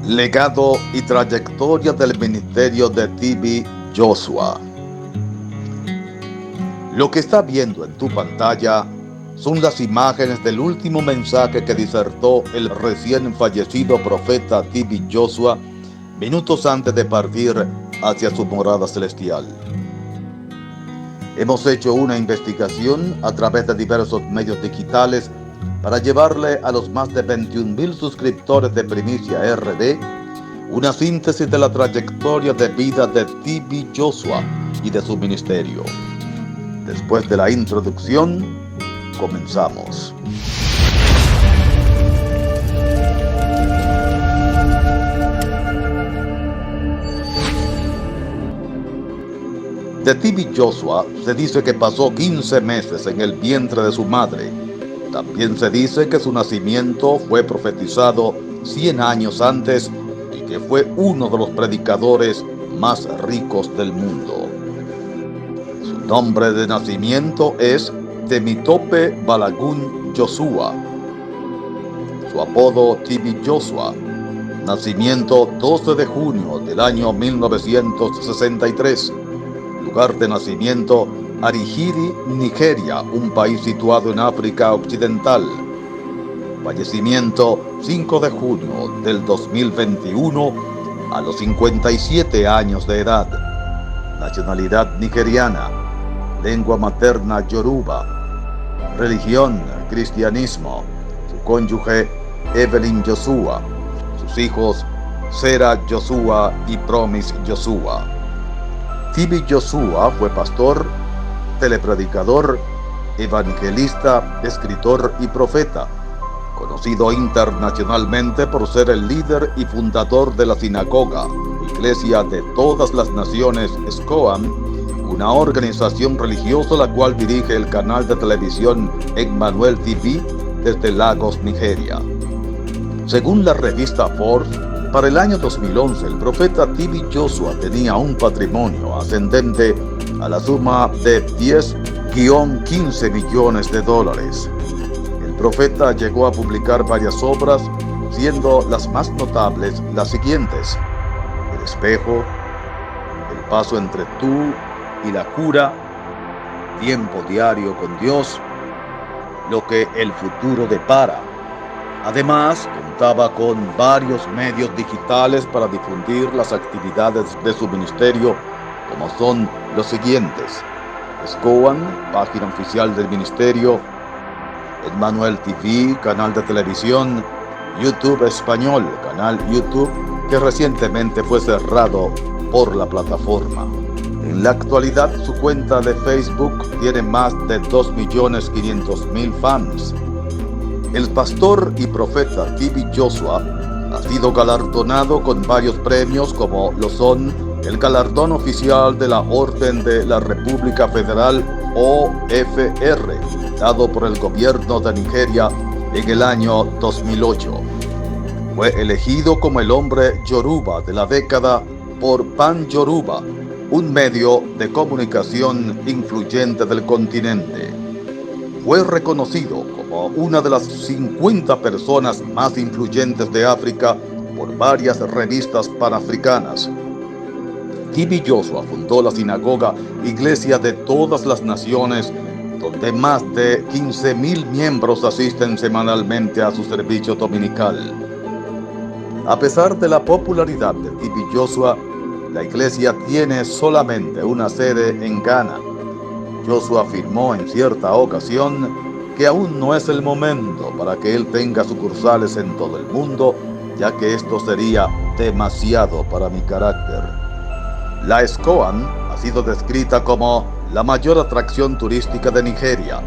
Legado y trayectoria del ministerio de TB Joshua. Lo que está viendo en tu pantalla son las imágenes del último mensaje que disertó el recién fallecido profeta TB Joshua minutos antes de partir hacia su morada celestial. Hemos hecho una investigación a través de diversos medios digitales para llevarle a los más de 21,000 suscriptores de Primicia RD una síntesis de la trayectoria de vida de TB Joshua y de su ministerio. Después de la introducción, comenzamos. De TB Joshua se dice que pasó 15 meses en el vientre de su madre. También se dice que su nacimiento fue profetizado 100 años antes y que fue uno de los predicadores más ricos del mundo. Su nombre de nacimiento es Temitope Balagun Joshua. Su apodo TB Joshua. Nacimiento 12 de junio del año 1963. Lugar de nacimiento Arigiri, Nigeria, un país situado en África Occidental. Fallecimiento 5 de junio del 2021 a los 57 años de edad. Nacionalidad nigeriana. Lengua materna yoruba. Religión cristianismo. Su cónyuge Evelyn Joshua. Sus hijos Sarah Joshua y Promise Joshua. TB Joshua fue pastor, telepredicador, evangelista, escritor y profeta, conocido internacionalmente por ser el líder y fundador de la sinagoga, Iglesia de Todas las Naciones SCOAN, una organización religiosa la cual dirige el canal de televisión Emmanuel TV desde Lagos, Nigeria. Según la revista Forbes, para el año 2011 el profeta TB Joshua tenía un patrimonio ascendente a la suma de 10-15 millones de dólares. El profeta llegó a publicar varias obras, siendo las más notables las siguientes: El espejo, El paso entre tú y la cura, Tiempo diario con Dios, Lo que el futuro depara. Además, contaba con varios medios digitales para difundir las actividades de su ministerio, como son los siguientes: SCOAN, página oficial del ministerio; Emmanuel TV, canal de televisión; YouTube Español, canal YouTube que recientemente fue cerrado por la plataforma. En la actualidad, su cuenta de Facebook tiene más de 2.500.000 fans. El pastor y profeta TB Joshua ha sido galardonado con varios premios, como lo son el galardón oficial de la Orden de la República Federal OFR, dado por el gobierno de Nigeria en el año 2008. Fue elegido como el hombre Yoruba de la década por Pan Yoruba, un medio de comunicación influyente del continente. Fue reconocido como una de las 50 personas más influyentes de África por varias revistas panafricanas. TB Joshua fundó la sinagoga Iglesia de Todas las Naciones, donde más de 15,000 miembros asisten semanalmente a su servicio dominical. A pesar de la popularidad de TB Joshua, la iglesia tiene solamente una sede en Ghana. Joshua afirmó en cierta ocasión que aún no es el momento para que él tenga sucursales en todo el mundo, ya que esto sería demasiado para mi carácter. La SCOAN ha sido descrita como la mayor atracción turística de Nigeria.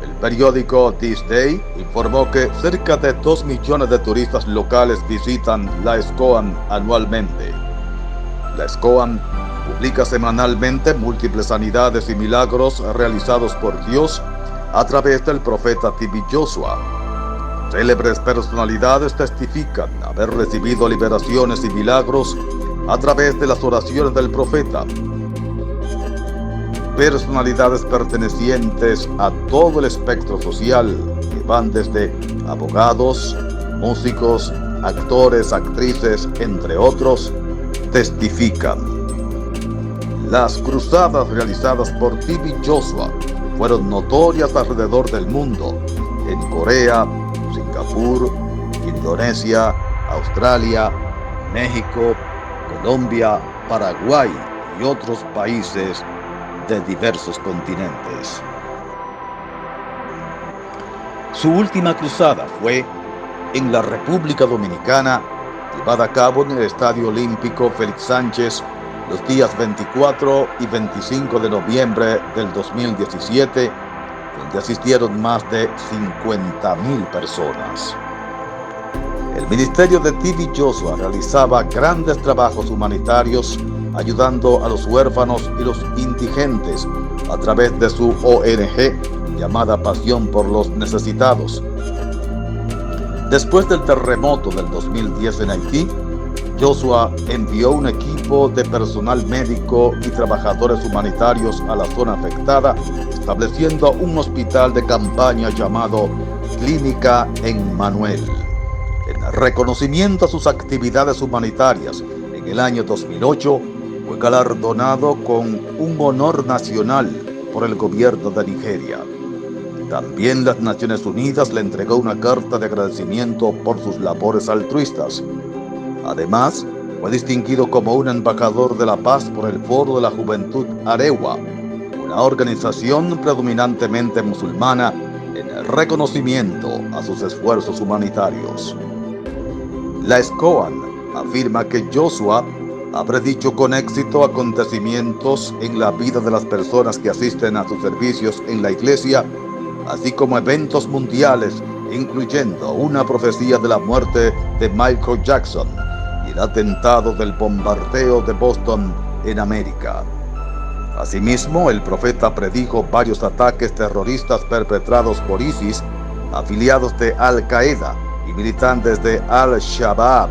El periódico This Day informó que cerca de 2 millones de turistas locales visitan la SCOAN anualmente. La SCOAN publica semanalmente múltiples sanidades y milagros realizados por Dios a través del profeta TB Joshua. Célebres personalidades testifican haber recibido liberaciones y milagros a través de las oraciones del profeta. Personalidades pertenecientes a todo el espectro social, que van desde abogados, músicos, actores, actrices, entre otros, testifican. Las cruzadas realizadas por T.B. Joshua fueron notorias alrededor del mundo, en Corea, Singapur, Indonesia, Australia, México, Colombia, Paraguay y otros países de diversos continentes. Su última cruzada fue en la República Dominicana, llevada a cabo en el Estadio Olímpico Félix Sánchez los días 24 y 25 de noviembre del 2017, donde asistieron más de 50,000 personas. El ministerio de T.B. Joshua realizaba grandes trabajos humanitarios, ayudando a los huérfanos y los indigentes a través de su ONG llamada Pasión por los Necesitados. Después del terremoto del 2010 en Haití, Joshua envió un equipo de personal médico y trabajadores humanitarios a la zona afectada, estableciendo un hospital de campaña llamado Clínica Emmanuel. En reconocimiento a sus actividades humanitarias, en el año 2008 fue galardonado con un honor nacional por el gobierno de Nigeria. También las Naciones Unidas le entregó una carta de agradecimiento por sus labores altruistas. Además, fue distinguido como un embajador de la paz por el Foro de la Juventud Arewa, una organización predominantemente musulmana, en reconocimiento a sus esfuerzos humanitarios. La SCOAN afirma que Joshua ha predicho con éxito acontecimientos en la vida de las personas que asisten a sus servicios en la iglesia, así como eventos mundiales, incluyendo una profecía de la muerte de Michael Jackson y el atentado del bombardeo de Boston en América. Asimismo, el profeta predijo varios ataques terroristas perpetrados por ISIS, afiliados de Al-Qaeda y militantes de Al-Shabaab,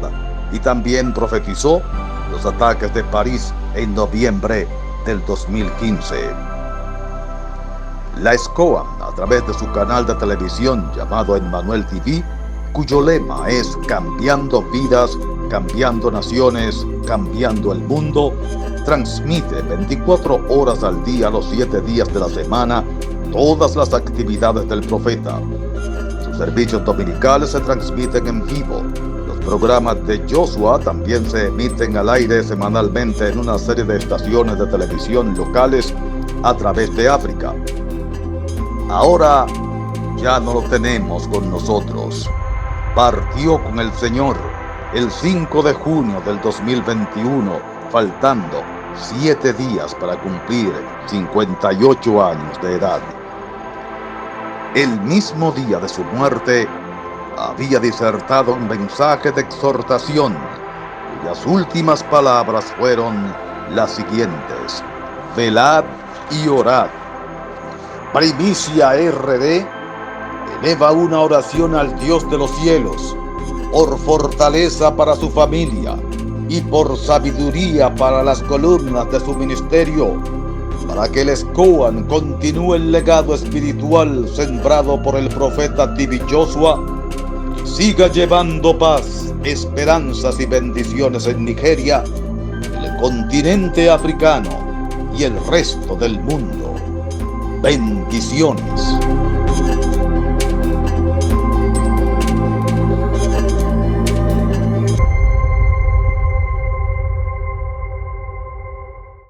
y también profetizó los ataques de París en noviembre del 2015. La SCOAN, a través de su canal de televisión llamado Emmanuel TV, cuyo lema es Cambiando vidas, cambiando naciones, cambiando el mundo, transmite 24 horas al día, los 7 días de la semana, todas las actividades del profeta. Sus servicios dominicales se transmiten en vivo. Los programas de Joshua también se emiten al aire semanalmente en una serie de estaciones de televisión locales a través de África. Ahora ya no lo tenemos con nosotros. Partió con el Señor el 5 de junio del 2021, faltando 7 días para cumplir 58 años de edad. El mismo día de su muerte, había disertado un mensaje de exhortación, cuyas últimas palabras fueron las siguientes: velad y orad. Primicia RD eleva una oración al Dios de los cielos por fortaleza para su familia y por sabiduría para las columnas de su ministerio, para que el SCOAN continúe el legado espiritual sembrado por el profeta T.B. Joshua y siga llevando paz, esperanzas y bendiciones en Nigeria, el continente africano y el resto del mundo. Bendiciones.